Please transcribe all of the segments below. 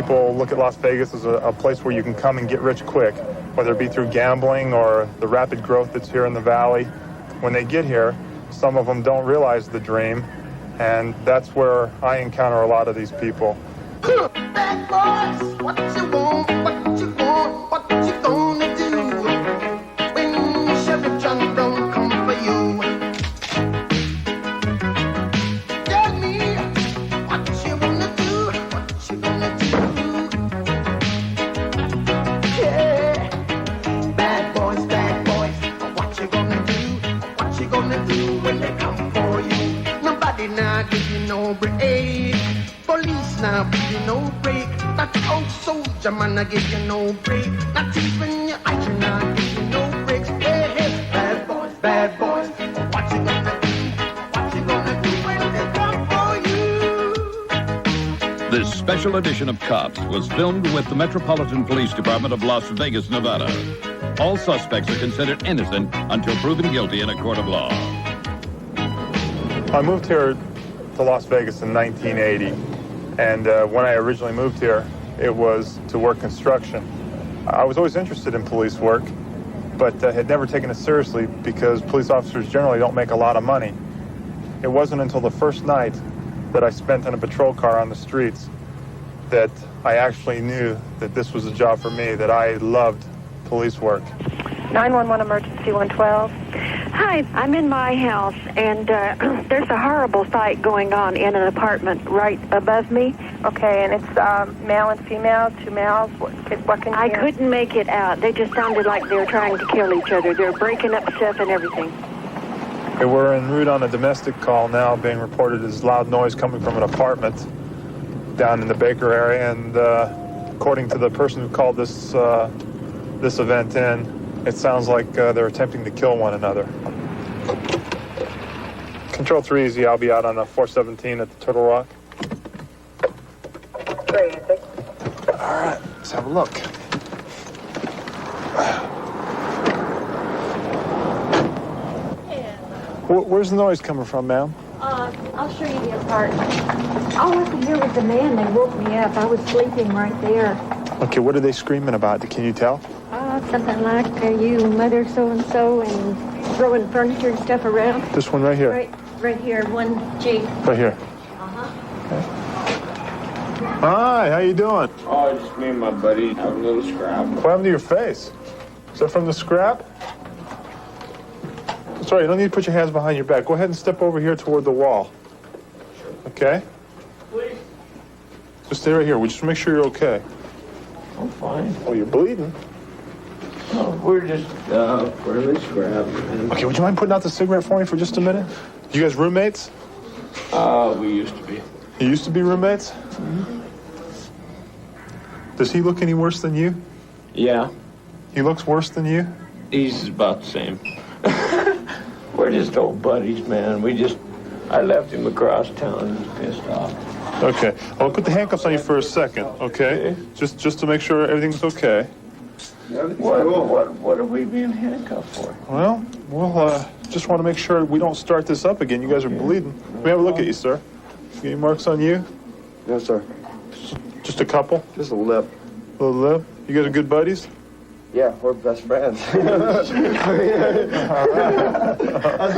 people look at Las Vegas as a place where you can come and get rich quick, whether it be through gambling or the rapid growth that's here in the valley. When they get here, some of them don't realize the dream, and that's where I encounter a lot of these people. Bad boys, what you want, what you want, what you gonna do when Chevy John don't come for you? Tell me what you wanna do, what you gonna do? Yeah, bad boys, what you gonna do when they come for you? Nobody now give you no break. Police now give you no break. That old soldier man I give you no break. Not even your eyes now give you no breaks. Hey, hey, bad boys, what you gonna do? What you gonna do when they come for you? This special edition of Cops was filmed with the Metropolitan Police Department of Las Vegas, Nevada. All suspects are considered innocent until proven guilty in a court of law. I moved here to Las Vegas in 1980. And when I originally moved here, it was to work construction. I was always interested in police work, but had never taken it seriously because police officers generally don't make a lot of money. It wasn't until the first night that I spent in a patrol car on the streets that I actually knew that this was a job for me, that I loved police work. 911 emergency 112. Hi, I'm in my house, and there's a horrible fight going on in an apartment right above me. Okay, and it's male and female, two males. What can you I hear? couldn't make it out. They just sounded like they were trying to kill each other. They're breaking up stuff and everything. Okay, we're en route on a domestic call now, being reported as loud noise coming from an apartment down in the Baker area, and according to the person who called this event in, it sounds like they're attempting to kill one another. Control 3 Easy, I'll be out on 417 at the Turtle Rock. All right, let's have a look. Where's the noise coming from, ma'am? I'll show you the apartment. All I could hear was the man. They woke me up. I was sleeping right there. Okay, what are they screaming about? Can you tell? Something like you mother so-and-so and throwing furniture and stuff around. This one right here? Right here, 1G. Right here. Okay. Hi, how you doing? Oh, just me and my buddy have a little scrap. What happened to your face? Is that from the scrap? Sorry, you don't need to put your hands behind your back. Go ahead and step over here toward the wall. Okay? Please. Just stay right here. We just make sure you're okay. I'm fine. Oh, you're bleeding. Oh, we're just really scrap. Okay, would you mind putting out the cigarette for me for just a minute? You guys roommates? We used to be. You used to be roommates? Mm-hmm. Does he look any worse than you? Yeah. He looks worse than you? He's about the same. We're just old buddies, man. I left him across town. He's pissed off. Okay. I'll put the handcuffs on you for a second, okay? Just to make sure everything's okay. What are we being handcuffed for? Well, we'll just want to make sure we don't start this up again. You guys are bleeding. Let me have a look at you, sir. Any marks on you? No, sir. Just a couple? Just a lip. A little lip? You guys are good buddies? Yeah, we're best friends. That's the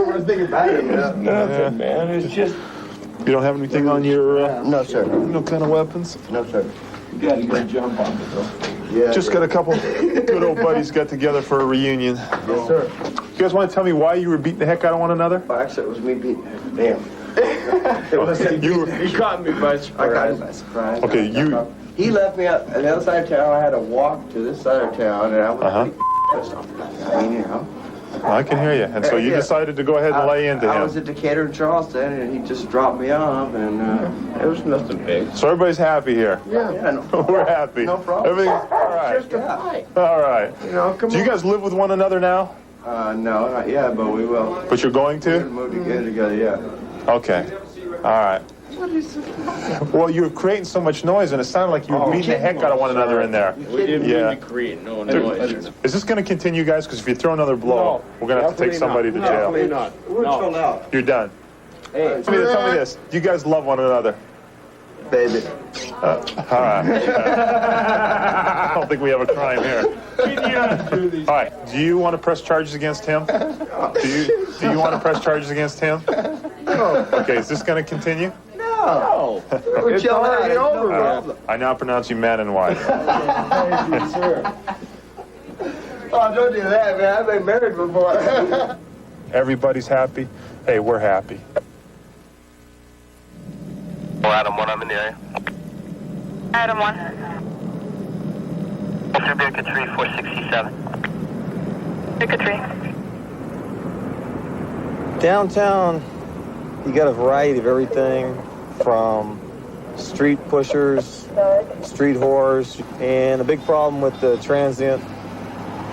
worst thing about it. Nothing, man. It's just... You don't have anything on your... No, sir. No kind of weapons? No, sir. You gotta go jump on it, though. Yeah. Just got a couple good old buddies got together for a reunion. Yes, sir. You guys want to tell me why you were beating the heck out of one another? Well, actually, it was me beating him. Damn. It wasn't. You caught me by I surprise. got him by surprise. Okay, He left me on the other side of town. I had to walk to this side of town, and I was pissed off. I mean, you know. I can hear you. And so you decided to go ahead and lay into him. I was at Decatur and Charleston, and he just dropped me off, and It was nothing big. So everybody's happy here. yeah, no, We're happy. No problem. Everything's all right. Just a fight. All right. you know, come Do you guys live with one another now? on. No, not yet, but we will. But you're going We're to? gonna move together, yeah. Okay. All right. Well, you were creating so much noise, and it sounded like you were beating the heck out of one another in there. We didn't mean to create no noise. Is this going to continue, guys? Because if you throw another blow, we're going to have to take somebody to jail. Definitely not. We're chilled out. You're done. Hey. Tell me this. Do you guys love one another? Baby. I don't think we have a crime here. All right. Do you want to press charges against him? Do you want to press charges against him? No. Okay. Is this going to continue? No. We're It's chilling out. already It's no over. problem. I now pronounce you man and wife. Thank you, sir. Oh, don't do that, man. I've been married before. Everybody's happy. Hey, we're happy. Adam 1, I'm in the area. Adam 1. Officer Baker 3, 467. Pick a tree. Downtown, you got a variety of everything from street pushers, street whores, and a big problem with the transient,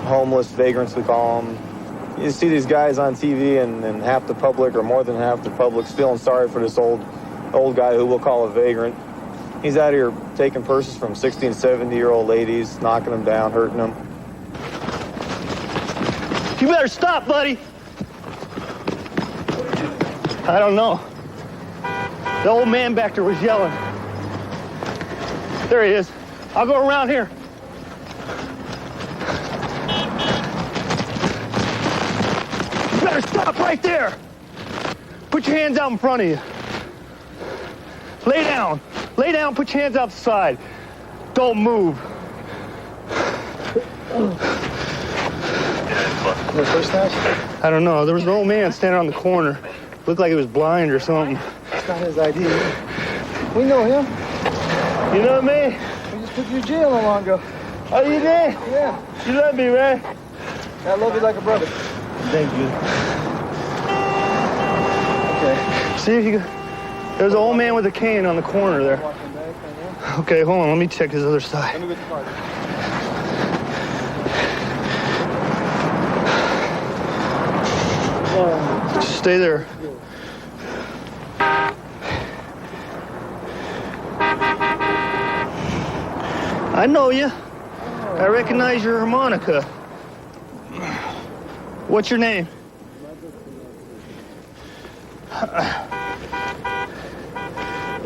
homeless vagrants we call them. You see these guys on TV and half the public or more than half the public's feeling sorry for this old guy who we'll call a vagrant. He's out here taking purses from 60 and 70-year-old ladies, knocking them down, hurting them. You better stop, buddy. I don't know. The old man back there was yelling. There he is. I'll go around here. You better stop right there. Put your hands out in front of you. Lay down. Lay down, put your hands out the side. Don't move. I don't know. There was an old man standing on the corner. Looked like he was blind or something. It's not his idea. We know him. You know me? We just took you to jail not long ago. Oh, you did? Yeah. You love me, right? I love you like a brother. Thank you. Okay. See if you can. There's an old man with a cane on the corner there. Okay, hold on. Let me check his other side. Let me get the card. Just stay there. I know you. I recognize your harmonica. What's your name?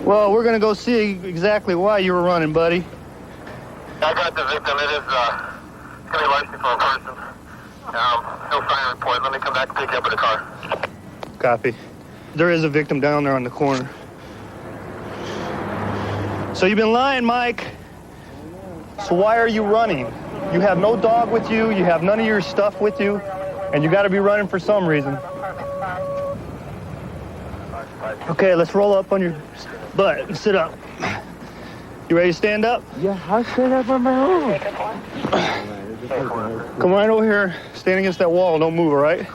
Well, we're gonna go see exactly why you were running, buddy. I got the victim. It is, it's gonna be licensed for a person. He'll sign a report. Let me come back and pick you up in the car. Copy. There is a victim down there on the corner. So you've been lying, Mike. So why are you running? You have no dog with you, you have none of your stuff with you, and you gotta be running for some reason. Okay, let's roll up on your butt and sit up. You ready to stand up? Yeah, I'll stand up on my own. Come right over here, stand against that wall, don't move, all right?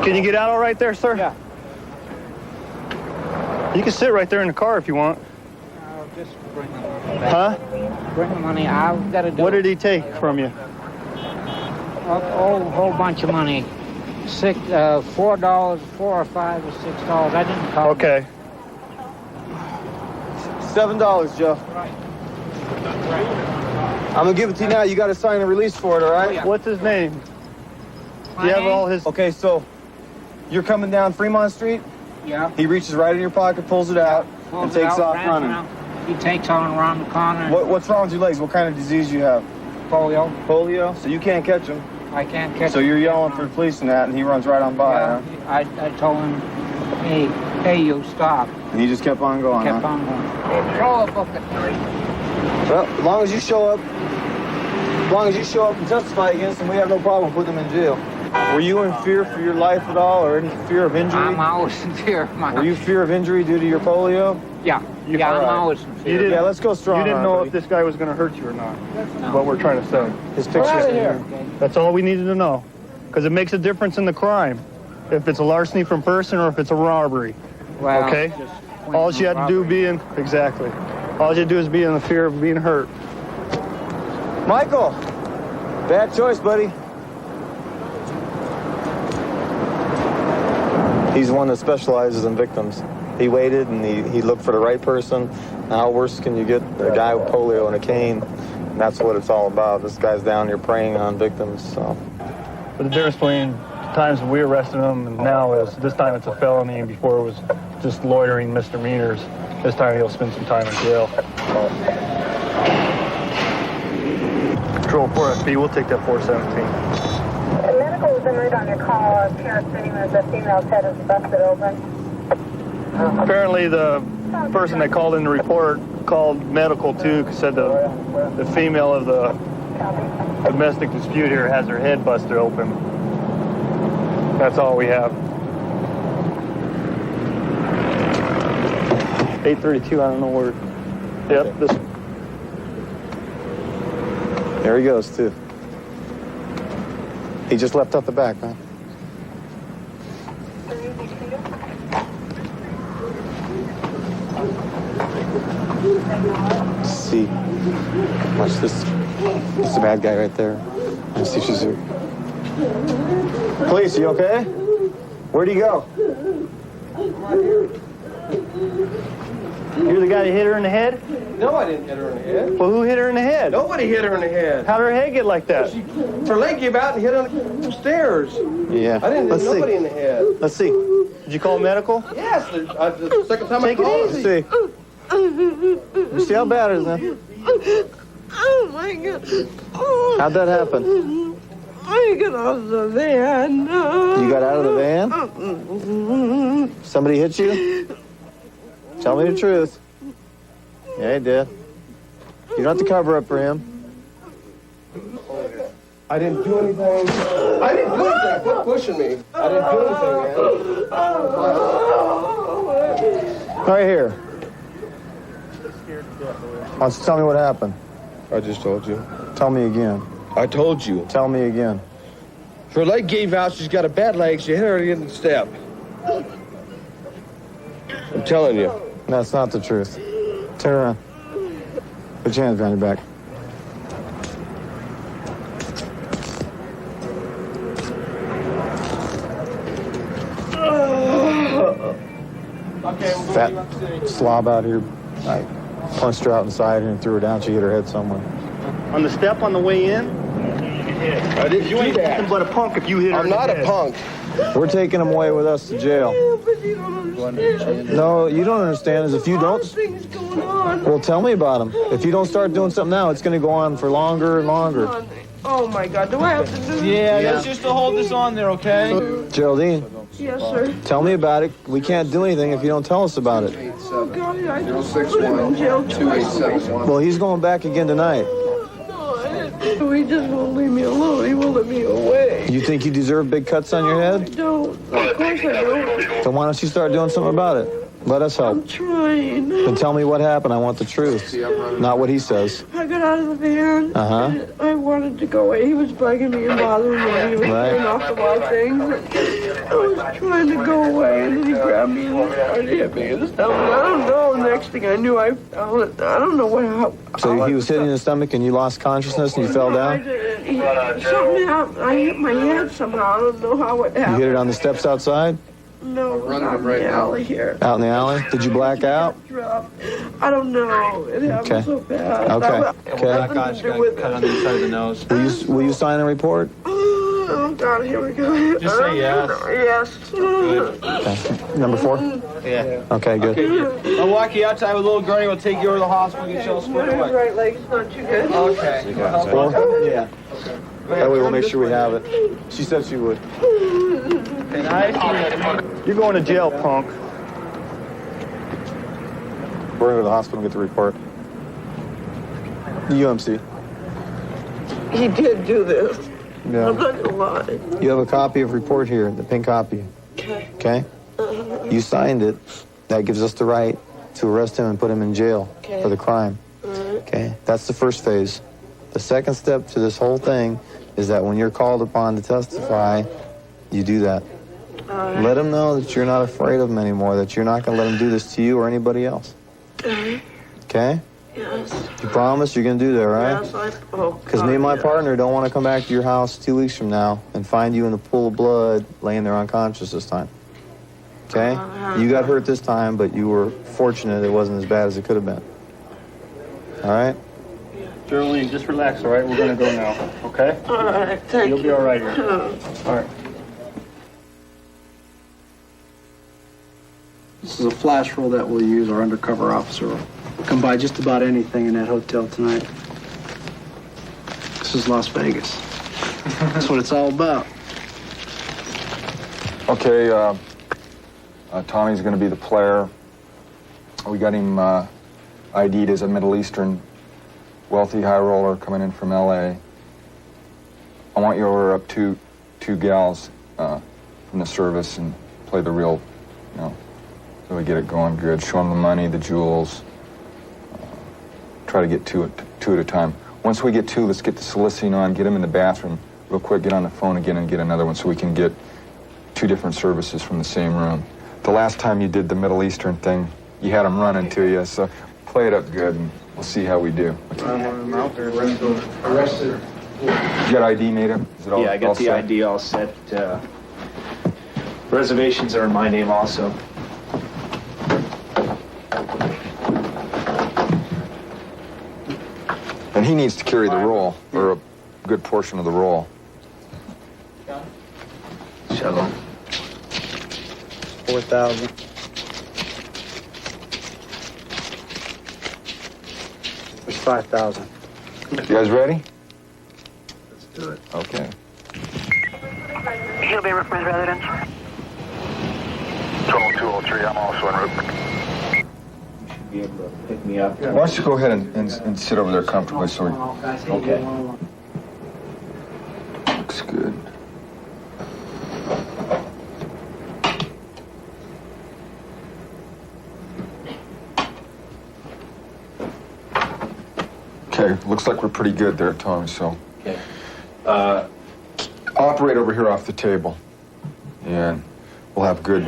Can you get out all right there, sir? Yeah. You can sit right there in the car if you want. I'll just bring the money. Huh? Bring the money. I've got to do What did he take from you? a whole bunch of money. $4, $4 or $5 or $6. I didn't call. Okay. $7, Joe. I'm gonna give it to you now. You gotta sign a release for it, all right? What's his name? Do you have all his... Okay, so you're coming down Fremont Street. Yeah. He reaches right in your pocket, pulls it out, and takes off running. He takes on around the corner. What's wrong with your legs? What kind of disease you have? Polio. Polio? So you can't catch him. I can't catch So you're yelling for the police and that, and he runs right on by, huh? I told him, hey, you stop. And he just kept on going, Kept huh? on going. Throw a bucket. Well, as long as you show up and testify against him, we have no problem putting him in jail. Were you in fear for your life at all, or any fear of injury? I'm always in fear of my... Were you fear of injury due to your polio? Yeah. I'm always in fear. Yeah, let's go strong. You didn't know buddy. if this guy was going to hurt you or not. No. What we're trying to say. His picture's in here. That's all we needed to know. Because it makes a difference in the crime. If it's a larceny from person or if it's a robbery. Well, Okay? just All you had to do exactly. All you had to do is be in the fear of being hurt. Michael, bad choice, buddy. He's one that specializes in victims. He waited and he looked for the right person. How worse can you get? A guy with polio and a cane. And that's what it's all about. This guy's down here preying on victims. So. But the difference between times we arrested him, and now this time it's a felony, and before it was just loitering misdemeanors. This time he'll spend some time in jail. Control 4FB, we'll take that 417. Medical was en route on your call. Here sitting as the female's head is busted open. Apparently the person that called in the report called medical too, said the female of the domestic dispute here has her head busted open. That's all we have. 832, I don't know where. Yep, this. There he goes, too. He just left out the back, huh? Let's see. Watch this. It's the bad guy right there. Let's see if she's here. Police, you okay? Where'd he go? You're the guy that hit her in the head? No, I didn't hit her in the head. Well, who hit her in the head? Nobody hit her in the head. How'd her head get like that? Her leg gave out and hit on the stairs. Yeah. I didn't hit nobody in the head. Let's see. Did you call medical? Yes, the second time I called. Let's see. You see how bad it is, man? Oh my God. How'd that happen? I got out of the van. You got out of the van? Somebody hit you? Tell me the truth. Yeah, he did. You don't have to cover up for him. I didn't do anything. I didn't do anything. Quit pushing me. I didn't do anything, man. Right here. Why don't you tell me what happened? I just told you. Tell me again. I told you. Tell me again. Her leg gave out. She's got a bad leg. She hit her in the step. I'm telling you. That's not the truth. Turn around. Put your hands behind your back. Fat slob out here. I punched her out inside and threw her down. She hit her head somewhere. On the step on the way in? I didn't You ain't nothing but a punk if you hit her I'm in the not a head. punk. We're taking him away with us to jail. No, you don't understand is if you don't... Things going on. Well, tell me about them. If you don't start doing something now, it's going to go on for longer and longer. Oh my God, do I have to do this? Yeah, that's just to hold this on there, okay? Geraldine, Yes, sir. tell me about it. We can't do anything if you don't tell us about it. Oh God, I just put him in jail twice. Well, he's going back again tonight. He just won't leave me alone. He won't let me away. You think you deserve big cuts on your I head? don't. Of course I don't. Then why don't you start doing something about it? Let us help. I'm trying. Then tell me what happened. I want the truth, not what he says. I got out of the van. Uh-huh. I wanted to go away. He was bugging me and bothering me. He was turning off the light things. I was trying to go away, and then he grabbed me and started to hit me in the stomach. I don't know. Next thing I knew, I fell. I don't know what happened. So he was hitting you in the stomach and you lost consciousness and you fell I down? didn't. Something happened. I hit my head somehow. I don't know how it You happened. hit it on the steps outside? No, it was out in the alley here. Out in the alley? Did you black out? I don't know. It happened Okay. so fast. Okay. Okay. That guy's got cut on the inside of the nose. Will you sign a report? Oh God, here we go. Just say yes. Yes. Okay. Number 4? Yeah. Okay, good. Okay. I'll walk you outside with little Gurney. We'll take you over to the hospital and get you all squared My away. right leg's not too good. Okay. 4? Yeah. That way we'll make sure we have it. She said she would. You're going to jail, punk. We're going to the hospital and get the report. UMC. He did do this. Yeah. I'm not gonna lie. You have a copy of report here, the pink copy. Okay. Okay? You signed it. That gives us the right to arrest him and put him in jail for the crime. Okay? That's the first phase. The second step to this whole thing is that when you're called upon to testify, you do that. Let him know that you're not afraid of him anymore, that you're not going to let him do this to you or anybody else. Okay? Yes. You promise you're going to do that, right? Yes, Because me and my partner don't want to come back to your house 2 weeks from now and find you in a pool of blood laying there unconscious this time. Okay? You got hurt this time, but you were fortunate it wasn't as bad as it could have been. All right? Geraldine, just relax, all right? We're going to go now, okay? All right, thank You'll be all right here. you. All right. This is a flash roll that we'll use. Our undercover officer will come by just about anything in that hotel tonight. This is Las Vegas. That's what it's all about. Okay, Tommy's going to be the player. We got him ID'd as a Middle Eastern wealthy high roller coming in from L.A. I want you to order up two gals from the service and play the real, you know, so we get it going good. Show them the money, the jewels. Try to get two at a time. Once we get two, let's get the soliciting on, get them in the bathroom real quick, get on the phone again and get another one so we can get two different services from the same room. The last time you did the Middle Eastern thing, you had them running to you, so play it up good and we'll see how we do. Arrested. You got ID made up? Is it all, yeah, I got all the set? ID all set. Reservations are in my name also. And he needs to carry the roll, or a good portion of the roll. Shalom. 4,000. There's 5,000. You guys ready? Let's do it. Okay. He'll be residence. Total 203, I'm also en route. Be able to pick me up. Why don't you go ahead and sit over there comfortably so we... Okay. Looks good. Okay, looks like we're pretty good there, Tom, so... Okay. Operate over here off the table. And we'll have good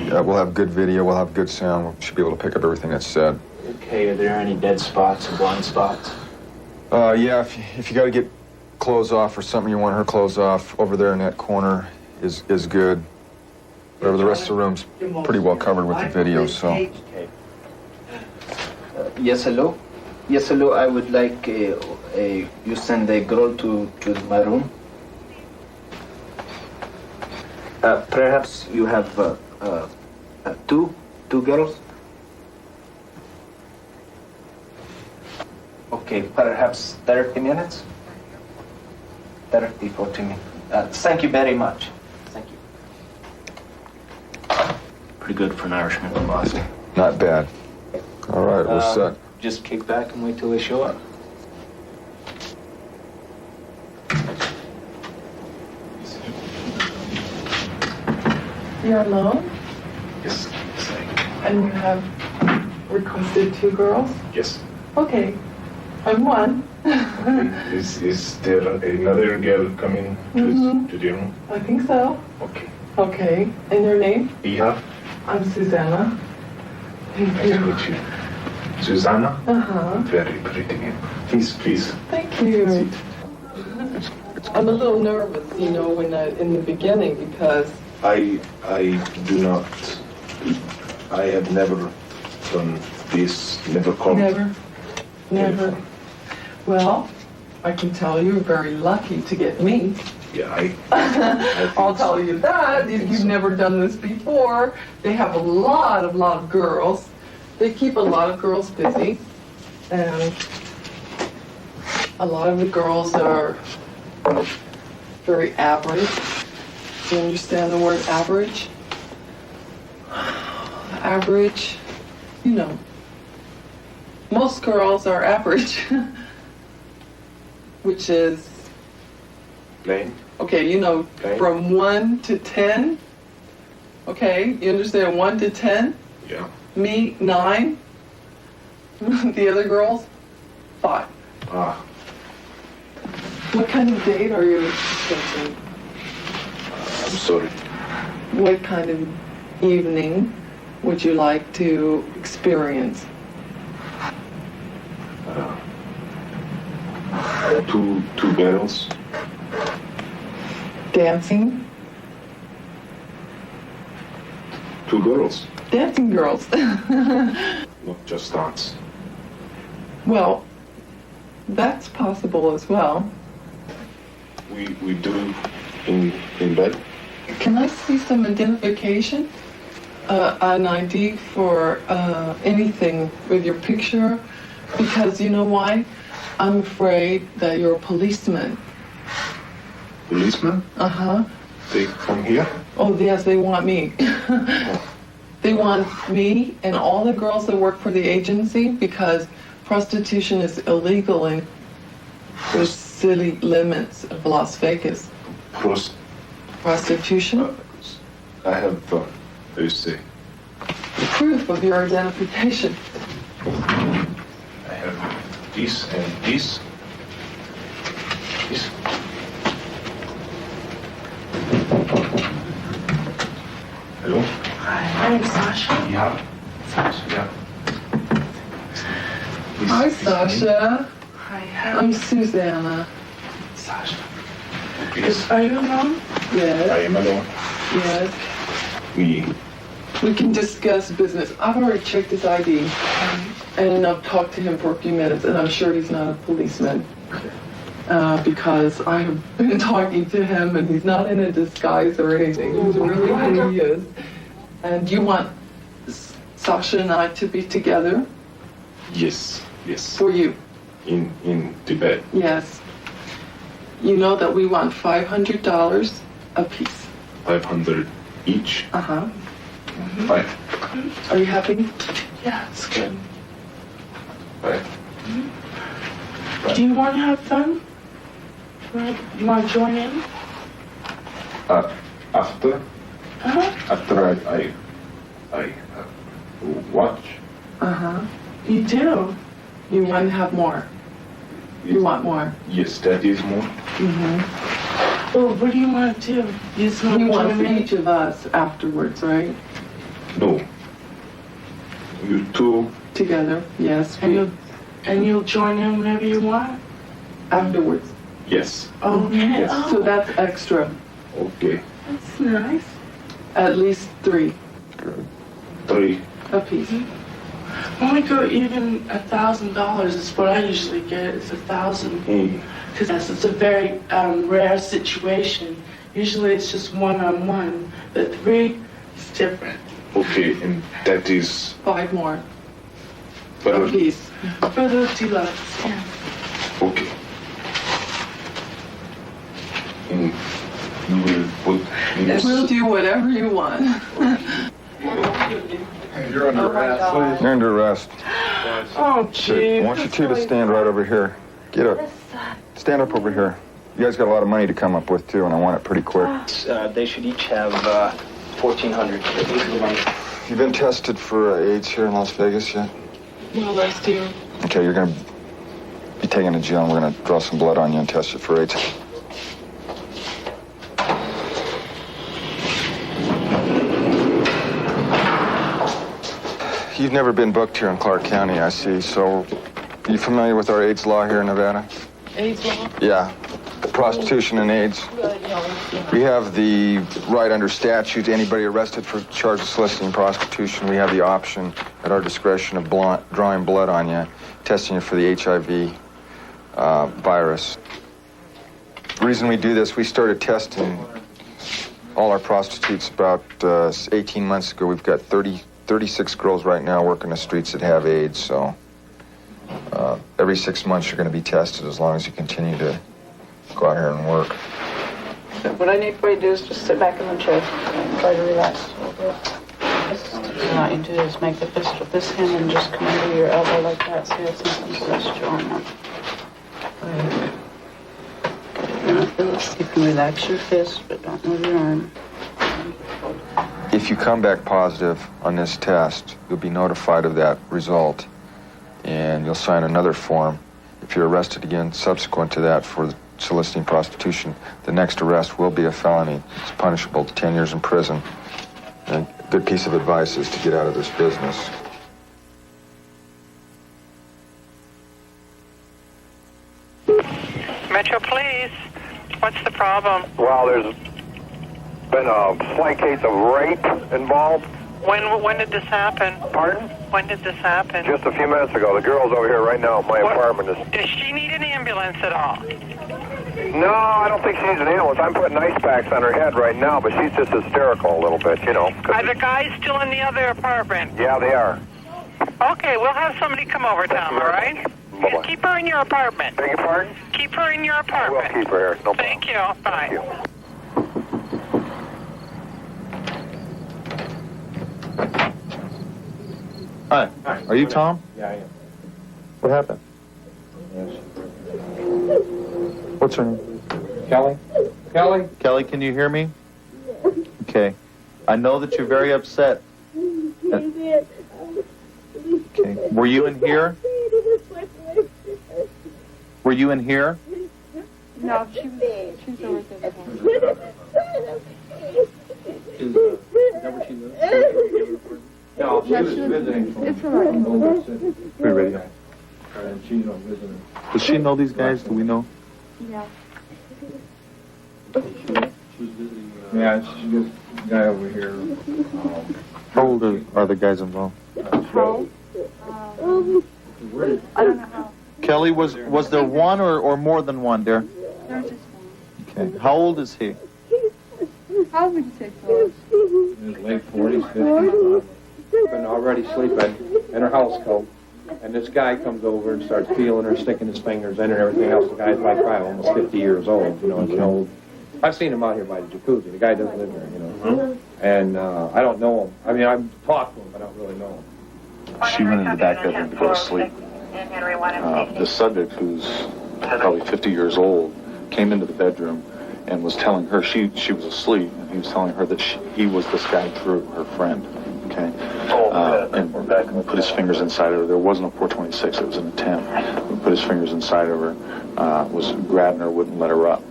video, we'll have good sound. We should be able to pick up everything that's said. Okay, are there any dead spots or blind spots? Yeah, if you got to get clothes off or something, you want her clothes off, over there in that corner is good. Whatever, the rest of the room's pretty well covered with the video, so. Okay. Yes, hello? Yes, hello, I would like you send a girl to my room. Perhaps you have two girls? Okay, perhaps 30 minutes? 30, 40 minutes. Thank you very much. Thank you. Pretty good for an Irishman from Boston. Not bad. All right, we're set. Just kick back and wait till they show up. You're alone? Yes. And you have requested two girls? Yes. Okay. I'm one. Is there another girl coming to the room? I think so. Okay. Okay. And your name? Ihab. I'm Susanna. Thank Nice to meet you. Susanna? Uh-huh. Very pretty name. Please. Thank you. I'm a little nervous, you know, when in the beginning because I do not. I have never done this. Never called. Never. Well, I can tell you're very lucky to get me. Yeah, I'll tell you that. If you've never done this before, they have a lot of girls. They keep a lot of girls busy. And a lot of the girls are very average. Do you understand the word average? Average, you know. Most girls are average, which is plain. Okay, you know, plain. From 1 to 10. Okay, you understand 1 to 10? Yeah. Me, 9. The other girls, 5. Ah. What kind of date are you expecting? I'm sorry. What kind of evening would you like to experience? Two girls. Dancing? Two girls. Dancing girls. Not just dance. Well, that's possible as well. We do in bed. Can I see some identification? an ID for anything with your picture, because you know why? I'm afraid that you're a policeman. Policeman? Uh-huh. They come here? Oh, yes, they want me. They want me and all the girls that work for the agency because prostitution is illegal in the city limits of Las Vegas. Prostitution? I have, how you say? Proof of your identification. I have this and this. This. Hello? Hi, I'm Sasha. Yeah. Sasha, yeah. Hi, Sasha. Hi, I'm Susanna. Sasha. Are you alone? Yes. I am alone. Yes. We can discuss business. I've already checked his ID, and I've talked to him for a few minutes, and I'm sure he's not a policeman. Because I have been talking to him, and he's not in a disguise or anything. He's really who he is. And you want Sasha and I to be together? Yes, yes. For you? In Tibet. Yes. You know that we want $500 a piece. 500 each. Uh-huh. Fine. Are you happy? Yeah, it's good. Fine. Do you want to have fun? You want to join in? After? After I watch. Uh-huh. You do? You want to have more? You want more? Yes, that is more. Mm-hmm. Well, what do you want to do? You just want You to want join for in? each of us afterwards, right? No. You two. Together, yes. And you'll join in whenever you want? Afterwards. Yes. Okay. Yes. Oh, So that's extra. Okay. that's nice. At least 3 3. a piece. When we go even $1,000 is what I usually get. It's 1,000 because it's a very rare situation. Usually it's just one-on-one. The 3 is different. Okay, and that is 5 more for a piece. For the deluxe, yeah. Okay. And you will put And we'll do whatever you want. You're under arrest. You're under arrest. Oh, gee. I want you two to stand right over here. Get up. Stand up over here. You guys got a lot of money to come up with, too, and I want it pretty quick. They should each have $1,400. You been tested for AIDS here in Las Vegas yet? Well, last year. Okay, you're going to be taken to jail, and we're going to draw some blood on you and test you for AIDS. You've never been booked here in Clark County, I see, so are you familiar with our AIDS law here in Nevada? AIDS law? Yeah, prostitution and AIDS. We have the right under statute, anybody arrested for charges of soliciting prostitution, we have the option at our discretion of drawing blood on you, testing you for the HIV virus. The reason we do this, we started testing all our prostitutes about 18 months ago. We've got 36 girls right now working the streets that have AIDS, so every 6 months you're going to be tested as long as you continue to go out here and work. So what I need for you to do is just sit back in the chair and try to relax a little bit. What I want you to do is make the fist with this hand and just come under your elbow like that so you have something to rest your arm on. You can relax your fist, but don't move your arm. If you come back positive on this test, you'll be notified of that result, and you'll sign another form. If you're arrested again subsequent to that for soliciting prostitution, the next arrest will be a felony. It's punishable to 10 years in prison. And a good piece of advice is to get out of this business. Metro Police, what's the problem? Well, there's been a slight case of rape involved. When did this happen? Pardon? When did this happen? Just a few minutes ago. The girl's over here right now at my apartment. Does she need an ambulance at all? No, I don't think she needs an ambulance. I'm putting ice packs on her head right now, but she's just hysterical a little bit, you know. Are the guys still in the other apartment? Yeah, they are. Okay, we'll have somebody come over, Tom, all right? Bye-bye. Just keep her in your apartment. Beg your pardon? Keep her in your apartment. We'll keep her here. No problem. Thank you. Bye. Thank you. Hi. Are you Tom? Yeah, I am. What happened? Yes. What's her name? Kelly? Kelly? Kelly, can you hear me? Okay. I know that you're very upset. Okay. Were you in here? Were you in here? No, she's over there. Is that where she lives? No, she was visiting from We're ready. and she's visiting. Does she know these guys? Do we know? Yeah. She was visiting. Yeah, she's just a guy over here. How old are the guys involved? How? I don't know how. Kelly, was there one or more than one there? There's just one. Okay. How old is he? How would you say close? In his late 40s, 50s. Been already sleeping in her house coat. And this guy comes over and starts feeling her, sticking his fingers in her and everything else. The guy's like probably almost 50 years old, you know, he's an old. I've seen him out here by the jacuzzi. The guy doesn't live there, you know. And I don't know him. I mean, I've talked to him, but I don't really know him. She went in the back bedroom to go to sleep. The subject, who's probably 50 years old, came into the bedroom and was telling her she was asleep, and he was telling her that he was this guy Drew, her friend. Okay, and put his fingers inside of her. There wasn't a 426; it was an attempt. He put his fingers inside of her, was grabbing her, wouldn't let her up.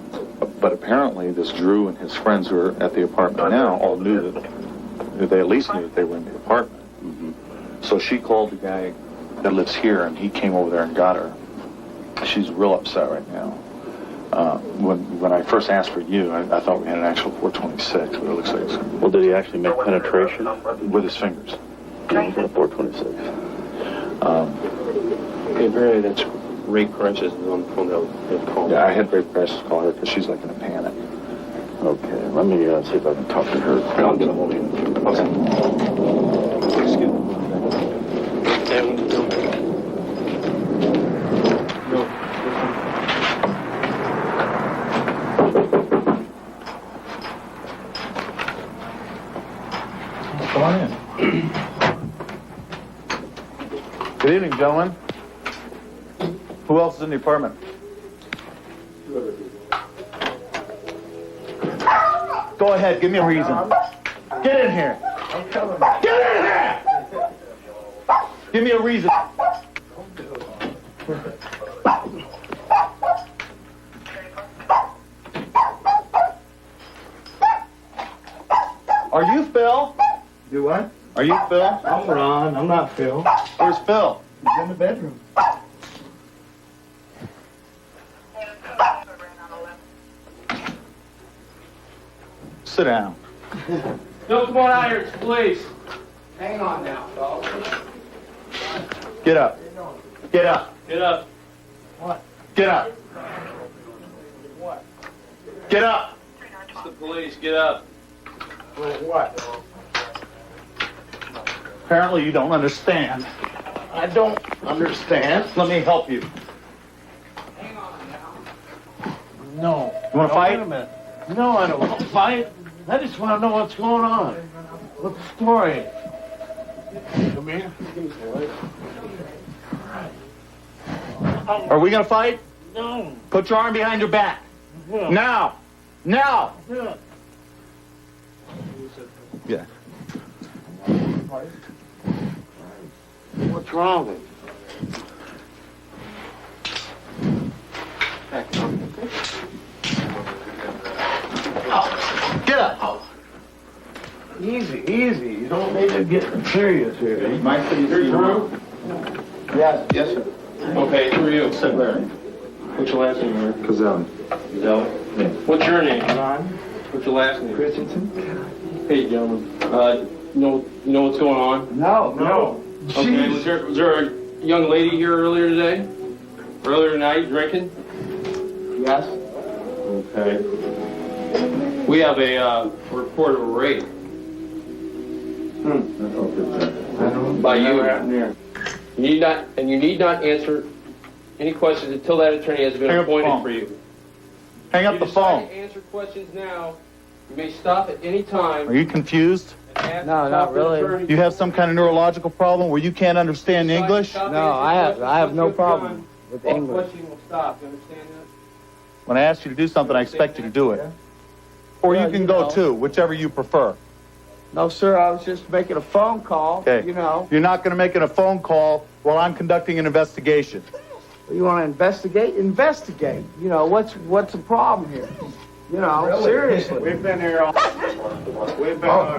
But apparently, this Drew and his friends who are at the apartment now all knew that they at least knew that they were in the apartment. So she called the guy that lives here, and he came over there and got her. She's real upset right now. When I first asked for you, I thought we had an actual 426, but it looks like it's... Well, did he actually make penetration? With his fingers. Yeah, he's got a 426. Okay, Barry, that's Ray Price's on the phone that called. Yeah, I had Ray Price's call her because she's like in a panic. Okay, let me see if I can talk to her. I'll get a hold of you. Okay. Excuse me. Come on in. Good evening, gentlemen. Who else is in the apartment? Go ahead, give me a reason. Get in here. Get in here! Give me a reason. Are you Phil? Do what? Are you Phil? I'm Ron. I'm not Phil. Where's Phil? He's in the bedroom. Sit down. Phil, come on out here, it's police. Hang on now, fellas. Get up. Get up. Get up. What? Get up. What? Get up. It's the police, get up. What? Apparently you don't understand. I don't understand. Let me help you. Hang on now. No. You want to fight? Wait a minute. No, I don't want to fight. I just want to know what's going on. What's the story? Come here. Are we going to fight? No. Put your arm behind your back. Yeah. Now. Now. Yeah. Yeah. What's wrong with Get up. Easy, easy. You don't need to get serious here. Mike, can you hear you? Yes. Yes, sir. Okay, who are you? Sit there. What's your last name, Eric? Cazelli. Cazelli? What's your name? Ron. What's your last name? Christensen. Hey, gentlemen. You know what's going on? No. Okay, was there a young lady here earlier today? Earlier tonight, drinking? Yes. Okay. We have a report of a rape. By you. You need not answer any questions until that attorney has been appointed for you. Hang up the phone. If you decide to answer questions now, you may stop at any time. Are you confused? No, not really. You have some kind of neurological problem where you can't understand English? No, I have no problem with English. Questioning will stop. You understand that? When I ask you to do something, I expect you to do it. Or you can go too, whichever you prefer. No, sir, I was just making a phone call, Okay. you know. You're not going to make it a phone call while I'm conducting an investigation. You want to investigate? Investigate. You know, what's the problem here? You know, seriously. We've been here all...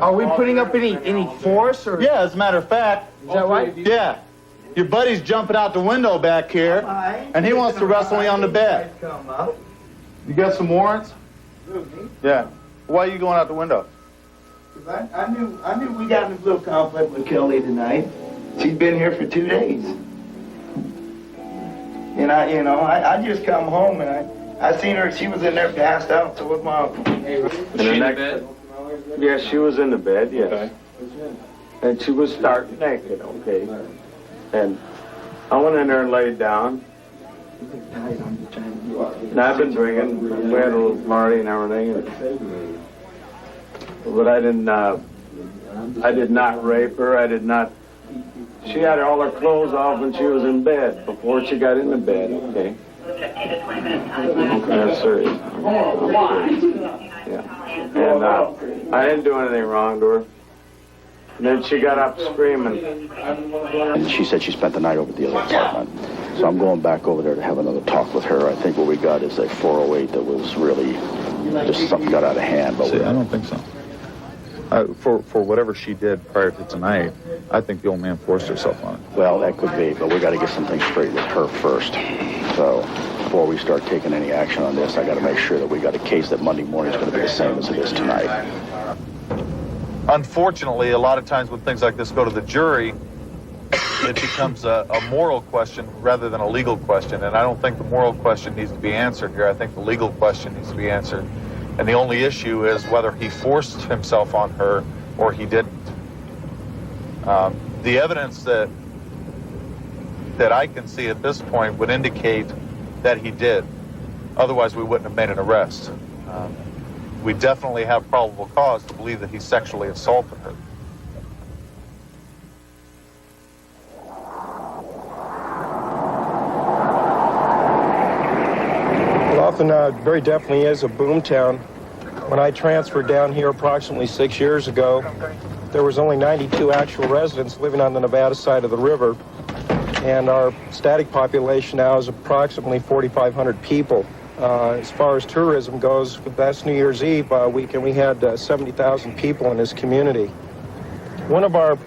Are we putting up any force or? Yeah, as a matter of fact. Is that right? Yeah. Your buddy's jumping out the window back here, and he wants to wrestle me on the bed. You got some warrants? Yeah. Why are you going out the window? I knew we got in a little conflict with Kelly tonight. She's been here for 2 days. And I just come home and I seen her, she was in there passed out, so was my uncle. Was she in the bed? Yes, she was in the bed, yes. Okay. And she was stark naked, okay. And I went in there and laid down. And I've been drinking. We had a little party and everything. But I did not rape her. I did not. She had all her clothes off when she was in bed, before she got into bed, okay? That's serious. Yeah. And I didn't do anything wrong to her. And then she got up screaming. And she said she spent the night over at the other apartment. So I'm going back over there to have another talk with her. I think what we got is a 408 that was really just something got out of hand. But See, I don't think so. For whatever she did prior to tonight, I think the old man forced herself on it. Well, that could be, but we got to get some things straight with her first. So before we start taking any action on this, I got to make sure that we got a case that Monday morning is going to be the same as it is tonight. Unfortunately, a lot of times when things like this go to the jury, it becomes a moral question rather than a legal question. And I don't think the moral question needs to be answered here. I think the legal question needs to be answered. And the only issue is whether he forced himself on her or he didn't. The evidence that I can see at this point would indicate that he did. Otherwise, we wouldn't have made an arrest. We definitely have probable cause to believe that he sexually assaulted her. Bluffton very definitely is a boom town. When I transferred down here approximately 6 years ago, there was only 92 actual residents living on the Nevada side of the river, and our static population now is approximately 4,500 people. As far as tourism goes, last New Year's Eve weekend, we had 70,000 people in this community. One of our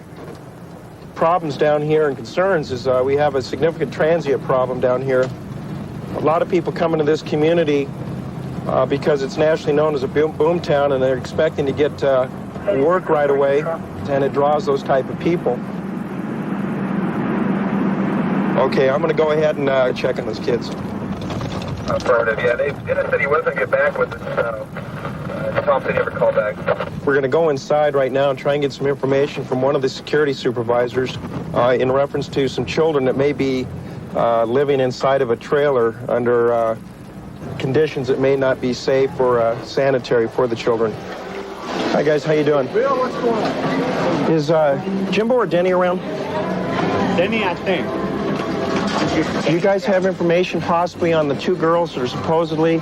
problems down here and concerns is we have a significant transient problem down here. A lot of people come into this community because it's nationally known as a boom town, and they're expecting to get work right away, and it draws those type of people. Okay, I'm going to go ahead and check on those kids. Affirmative, yeah. Dennis said he wasn't going to get back with us. Tom said he never called back. We're going to go inside right now and try and get some information from one of the security supervisors in reference to some children that may be living inside of a trailer under conditions that may not be safe or sanitary for the children. Hi guys, how you doing? Bill, what's going on? Is Jimbo or Denny around? Denny, I think. Do you guys have information possibly on the two girls that are supposedly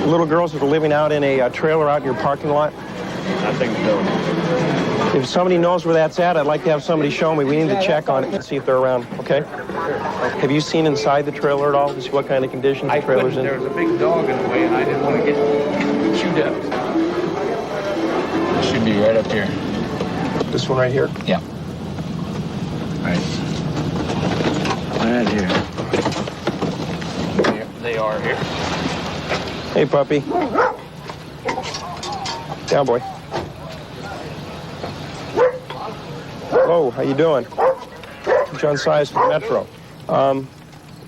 little girls that are living out in a trailer out in your parking lot? I think so. If somebody knows where that's at, I'd like to have somebody show me. We need to check on it and see if they're around, okay? Have you seen inside the trailer at all to see what kind of conditions the trailer's in? There was a big dog in the way, and I didn't want to get chewed up. It should be right up here. This one right here? Yeah. Right. Right here. They are here. Hey, puppy. Down, boy. Hello, how you doing? I'm John Sias from Metro.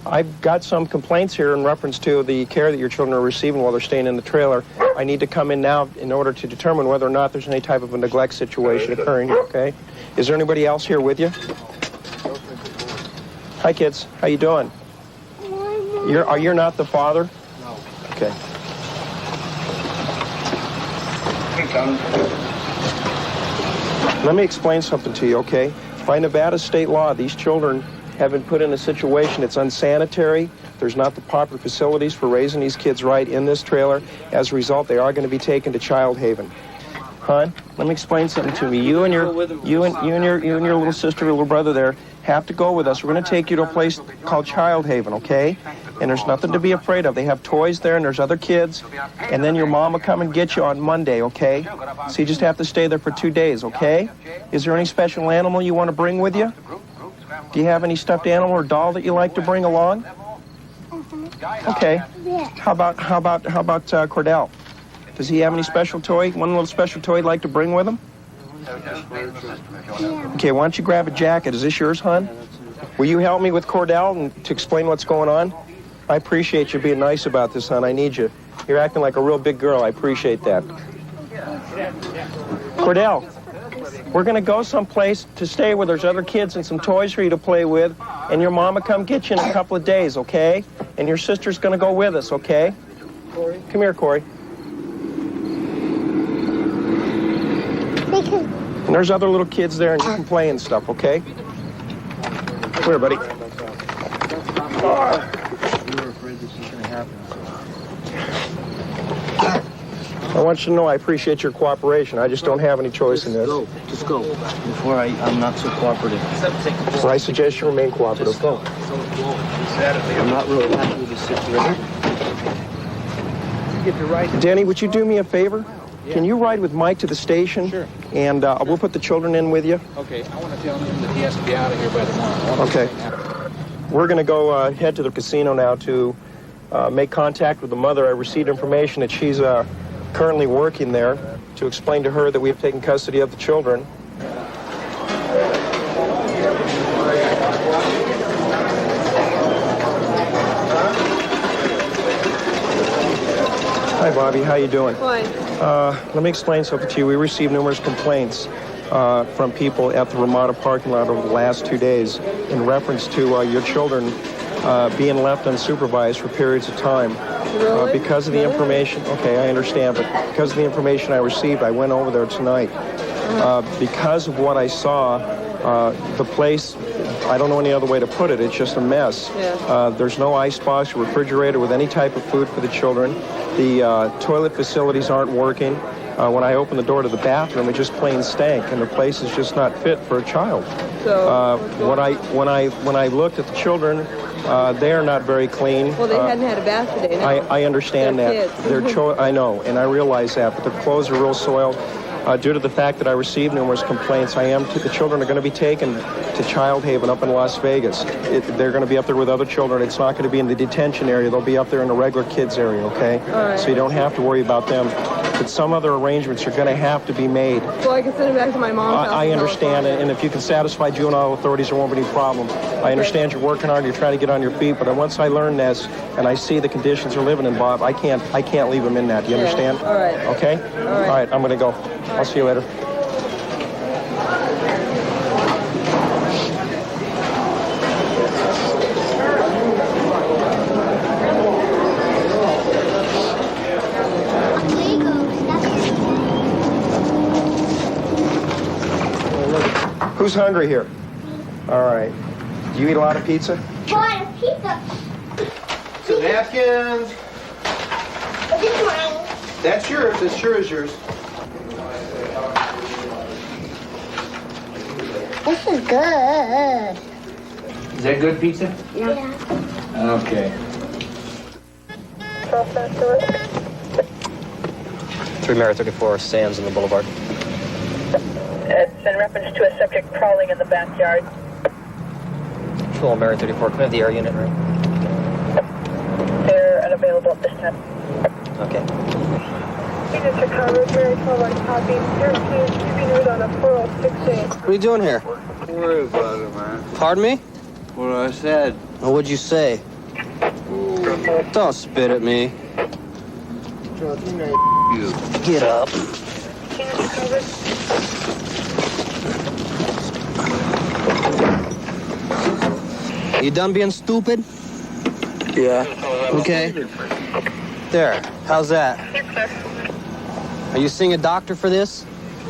I've got some complaints here in reference to the care that your children are receiving while they're staying in the trailer. I need to come in now in order to determine whether or not there's any type of a neglect situation occurring, okay? Is there anybody else here with you? Hi, kids. How you doing? You're not the father? No. Okay. Let me explain something to you, okay? By Nevada state law, these children have been put in a situation that's unsanitary. There's not the proper facilities for raising these kids right in this trailer. As a result, they are going to be taken to Child Haven. Hon, let me explain something to me. You and your little sister or little brother there have to go with us. We're going to take you to a place called Child Haven, okay? And there's nothing to be afraid of. They have toys there, and there's other kids. And then your mom will come and get you on Monday, okay? So you just have to stay there for 2 days, okay? Is there any special animal you want to bring with you? Do you have any stuffed animal or doll that you like to bring along? Okay. How about Cordell? Does he have any special toy? One little special toy you'd like to bring with him? Okay, why don't you grab a jacket? Is this yours, hon? Will you help me with Cordell and to explain what's going on? I appreciate you being nice about this, hon. I need you. You're acting like a real big girl. I appreciate that. Cordell, we're going to go someplace to stay where there's other kids and some toys for you to play with, and your mama come get you in a couple of days, okay? And your sister's going to go with us, okay? Corey? Come here, Corey. And there's other little kids there, and you can play and stuff, okay? Come here, buddy. We were afraid this was going to happen. I want you to know I appreciate your cooperation. I just don't have any choice in this. Just go. Before I'm not so cooperative. So I suggest you remain cooperative. Go. I'm not really happy with this situation. Danny, would you do me a favor? Yeah. Can you ride with Mike to the station? Sure. And we'll put the children in with you. Okay. I want to tell him that he has to be out of here by tomorrow. Okay. We're going to go head to the casino now to make contact with the mother. I received information that she's currently working there to explain to her that we have taken custody of the children. Hi, Bobby. How you doing? Fine. Let me explain something to you. We received numerous complaints from people at the Ramada parking lot over the last 2 days in reference to your children being left unsupervised for periods of time. Really? Because of the information, okay, I understand, but because of the information I received, I went over there tonight. Because of what I saw, the place, I don't know any other way to put it, it's just a mess. Yeah. There's no icebox or refrigerator with any type of food for the children. The toilet facilities aren't working. When I opened the door to the bathroom, it just plain stank, and the place is just not fit for a child. So when I looked at the children, they are not very clean. Well, they hadn't had a bath today. No. I understand They're that. kids. I know, and I realize that, but their clothes are real soiled. Due to the fact that I received numerous complaints, the children are going to be taken to Child Haven up in Las Vegas. They're going to be up there with other children. It's not going to be in the detention area. They'll be up there in the regular kids area, okay? All right. So you don't have to worry about them. But some other arrangements are going to have to be made. So I can send it back to my mom's house. I understand, and if you can satisfy juvenile authorities, there won't be any problem. I understand you're working hard, you're trying to get on your feet, but once I learn this and I see the conditions they're living in, Bob, I can't leave them in that. Do you understand? All right. Okay? All right. I'm going to go. I'll see you later. Who's hungry here? All right. Do you eat a lot of pizza? A lot of pizza. Some napkins. This is mine. That's yours. It sure is yours. This is good. Is that good pizza? Yeah. Okay. 3 Mary 34, Sands on the Boulevard. It's in reference to a subject crawling in the backyard. Control Mary 34, come in the air unit, right? They're unavailable at this time. Okay. Chicago, Mary 12 copy. Airplane keeping it on a 4068. What are you doing here? Don't worry about it, man. Pardon me? What I said. Well, what'd you say? Don't spit at me. Get up. You done being stupid? Yeah. Okay. There. How's that? Are you seeing a doctor for this?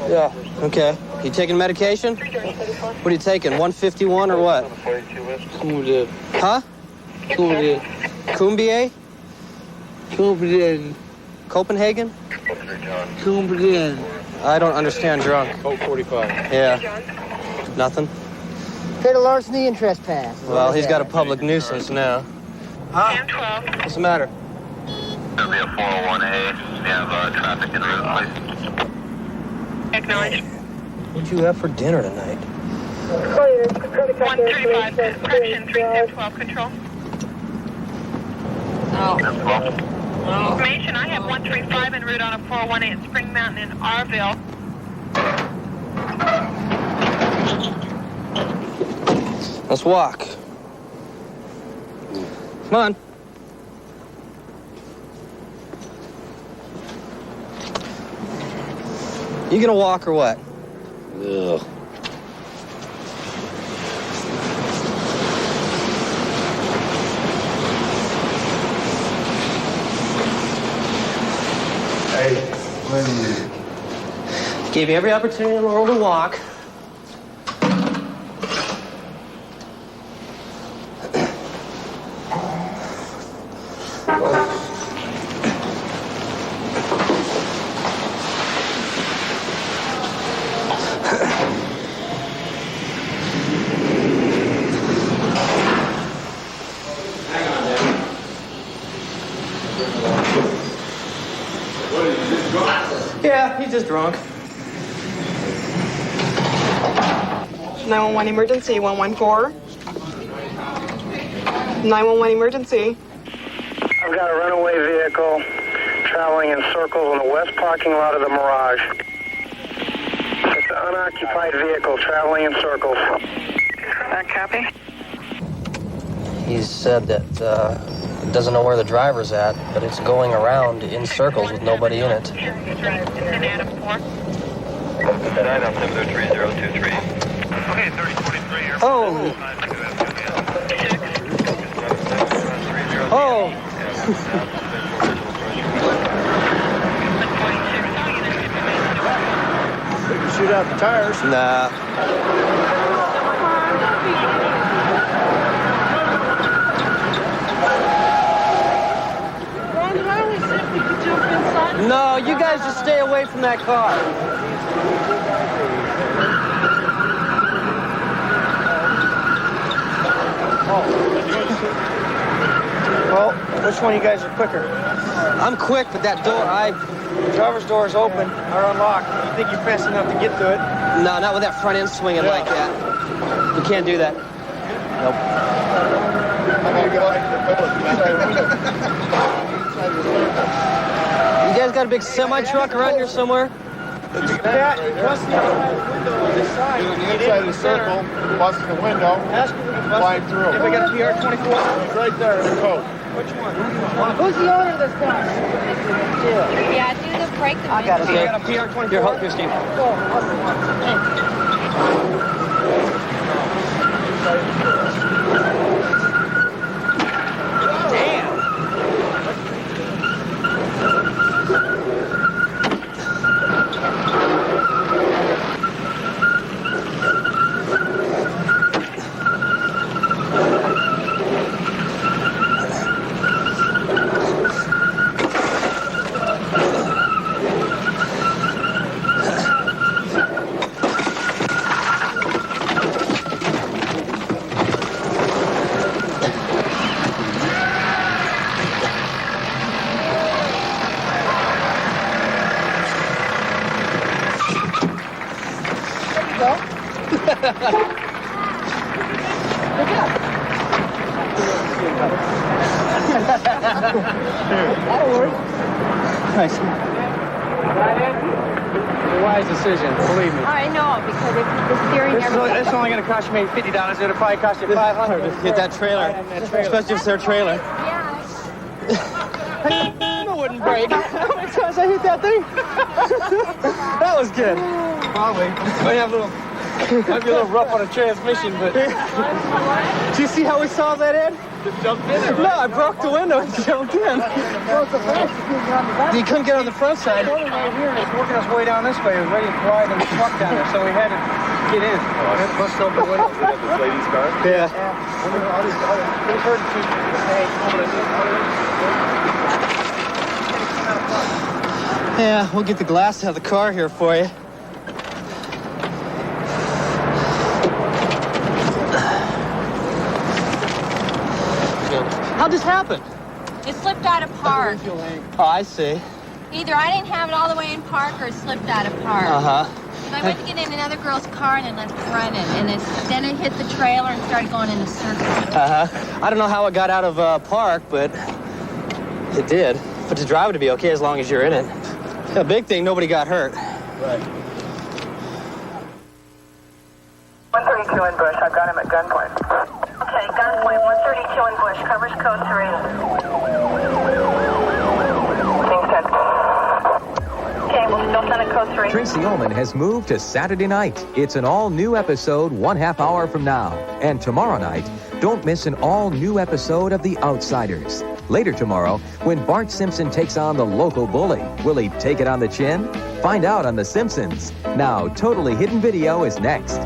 Yeah. Okay. You taking medication? What are you taking? 151 or what? Coumadin. Huh? Coumadin. Coumadin? Coumadin. Copenhagen? Coumadin. I don't understand drunk. Code 45. Yeah. Nothing? Fatal larceny and trespass. Well, he's got a public nuisance now. Huh? What's the matter? There'll be a 401A. We have traffic en route, please. Acknowledge. What'd you have for dinner tonight? 135, correction, 312, control. Information, I have 135 en route on a 418 at Spring Mountain in Arville. Let's walk. Come on. You gonna walk or what? Ugh. Hey, wait a minute. Gave you every opportunity in the world to walk. Yeah, he's just drunk. 911 emergency, 114. 911 emergency. I've got a runaway vehicle traveling in circles in the west parking lot of the Mirage. It's an unoccupied vehicle traveling in circles. Copy. He said that doesn't know where the driver's at, but it's going around in circles with nobody in it. Adam 4. 90703-023. Okay, 3043. Oh! Oh! We can shoot out the tires. Nah. No, you guys just stay away from that car. Well, which one of you guys are quicker? I'm quick, but that door, The driver's door is open or unlocked. You think you're fast enough to get to it? No, not with that front end swinging like that. You can't do that. Nope. You guys got a big semi-truck around here somewhere? Doing the inside of the circle, busting the window, flying through. If I got a PR-24? It's right there in the coat. Which one? Who's the owner of this car? Yeah, do the break the I got it. Okay. I got a PR-24. Here, hold, here, Steve. That'll work. Nice. A wise decision, believe me. I know, because if the steering This is only going to cost you maybe $50. It'll probably cost you $500. Get that trailer, especially if it's their trailer. Yeah. It wouldn't break. How many times I hit that thing? That was good. Probably. Might be a little rough on a transmission, but... Do you see how we solved that, Ed? Just jumped in there. No, I broke the window and jumped in. You couldn't get on the front side. It's right here, and it's working its way down this way. It was ready to fly the truck down there, so we had to get in. Bust open the window. This lady's car? Yeah. We heard it keep... Yeah, we'll get the glass out of the car here for you. How'd this happen? It slipped out of park. Oh, I see. Either I didn't have it all the way in park or it slipped out of park. Uh-huh. So I went to get in another girl's car and then left it running. And then it hit the trailer and started going in a circle. Uh-huh. I don't know how it got out of park, but it did. But to drive it to be okay as long as you're in it. The big thing, nobody got hurt. Right. 132 in Bush. I've got him at gunpoint. Okay, gunpoint 132 in Bush. Covers code 3. Okay, we'll still send a code 3. Tracy Ullman has moved to Saturday night. It's an all-new episode 1/2 hour from now. And tomorrow night, don't miss an all-new episode of The Outsiders. Later tomorrow, when Bart Simpson takes on the local bully, will he take it on the chin? Find out on The Simpsons. Now, Totally Hidden Video is next.